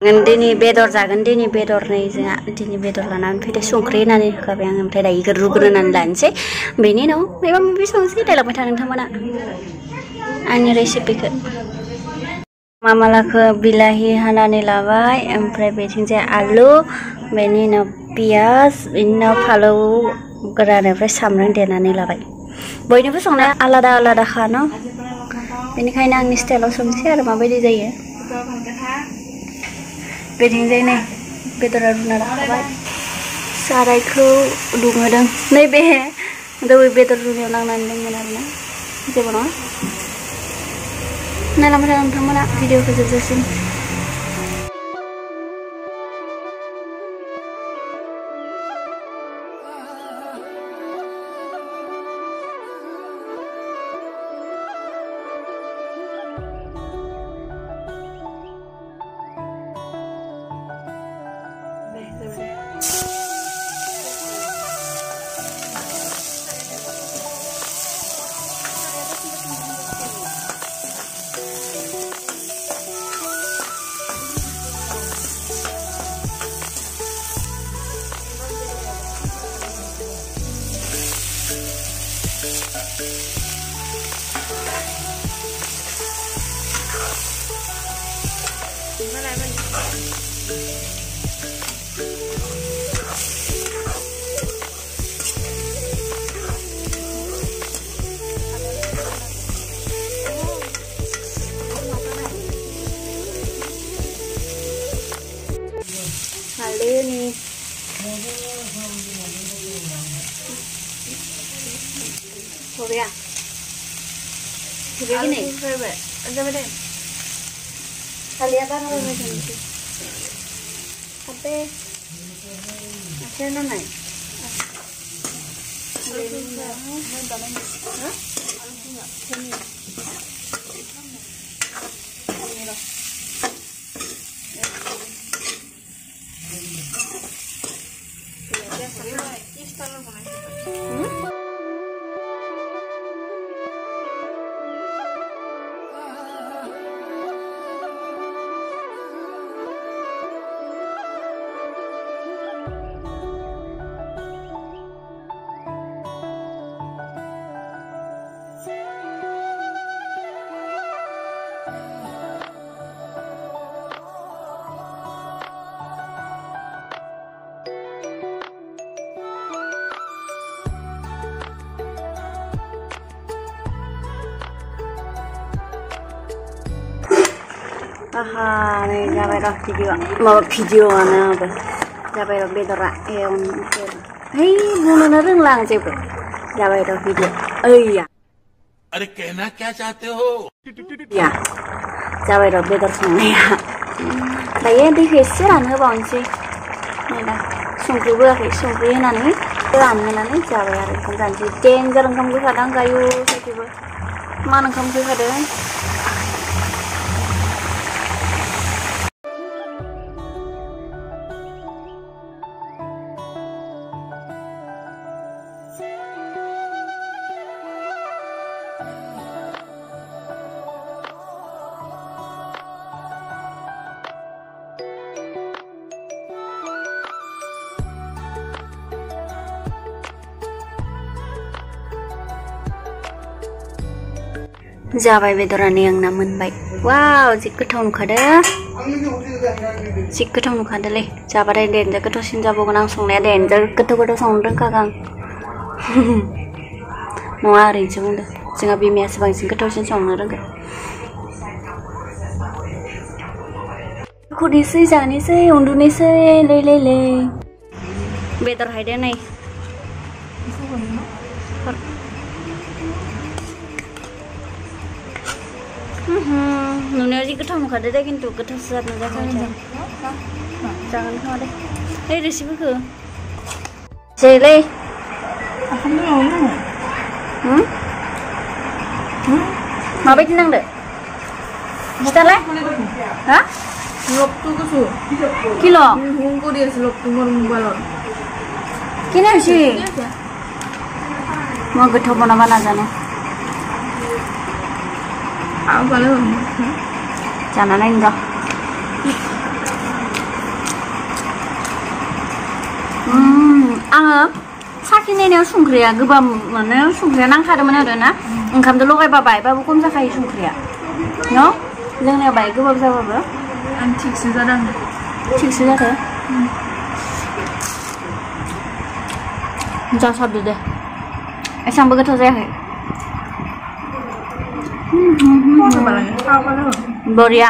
दिनै बेदर जागोन दिनै बेदर नै जोंहा दिनै बेदर लानानै फैदो संख्रि होनानै होखाबाय आं ओमफ्राय दायो इखो रुग्रोनानै लानोसै बेनि उनाव माबा माबि संसै नायलांबाय था नोंथांमोना आंनि रेसिपिखौ मामालाखौ बिलाहि हानानै लाबाय ओमफ्राय बेथिंजाय आलु बेनि उनाव पियास बेनि उनाव फालौ गोरान ओमफ्राय सामब्राम देनानै लाबाय बयनिबो संनाया आलादा आलादाखा न' बेनिखायनो आंनि स्टाइलाव संसै आरो माबायदि जायो बेथिंजाय नै बेदरा रुना लाखाबाय सारायखौ दुंहोदों नैबे दौयै बेदर रुनायाव नांनानै दंमोन आरोना जेबो नङा नायलांबाय था नोंथांमोना भिडिअखौ जोबजासिम nih Korea Korea gini coba deh kalian apa namanya sih apa akhirnya naik Aha, nih jabai roh video, mau video mana apa? Jabai roh bedora, hei, bunuh nering lang sih bro. Jabai roh video, iya. अरे कहना क्या चाहते हो? Ya, jabai roh bedor संनाय ya. Dayo di face रानो बावनोसै. Nih dah, संख्रि होआखै, संख्रि होनानै रानहोनानै जाबाय आरो ओंखाम जानोसै. देन्जार ओंखाम गोखादां गायो साइखैबो. मान ओंखाम गोखादों? जाबाय बेदरानो आंना मोनबाय वाव जि गोथाव नुखादों जि गोथाव नुखादोंलै जाबाथाय देन्जार गोथावसिन जाबावगोन आं संनाया देन्जार गोथाव संनो रोंखागोन आं नङा ओरैनोसो बुंदों जोंहा बिमायासो बांसिन गोथावसिन संनो रोंगौ खुदिसै जानोसै उन्दुनोसै लै बेदर हायदो नै नुनायाव जि गोथाव नुखादो दे खिन्थु गोथावसो जादों जागोन खोमा दे ओइ रेसिपिखौ जेलै माबायदि नांदो खिथालाय हा Loptu gusu. Kilo. Hungko dia seloptu marung balon. Kini sih. Mau getah mana mana jane. Apa balon? Jangan lain dah. आङो साखिनायनायाव संख्रिया गोबाब मोनो संख्रिया नांखादोंमोन आरो ना ओंखामजों लगायबा बायबाबो खम जाखायो संख्रिया न' लोंनायाव बाय गोबाब जाबाबो आं थिगसो जादों थिगसो जादों जासाबदो दे एसांबो गोथाव जायाखै बालाय बरिया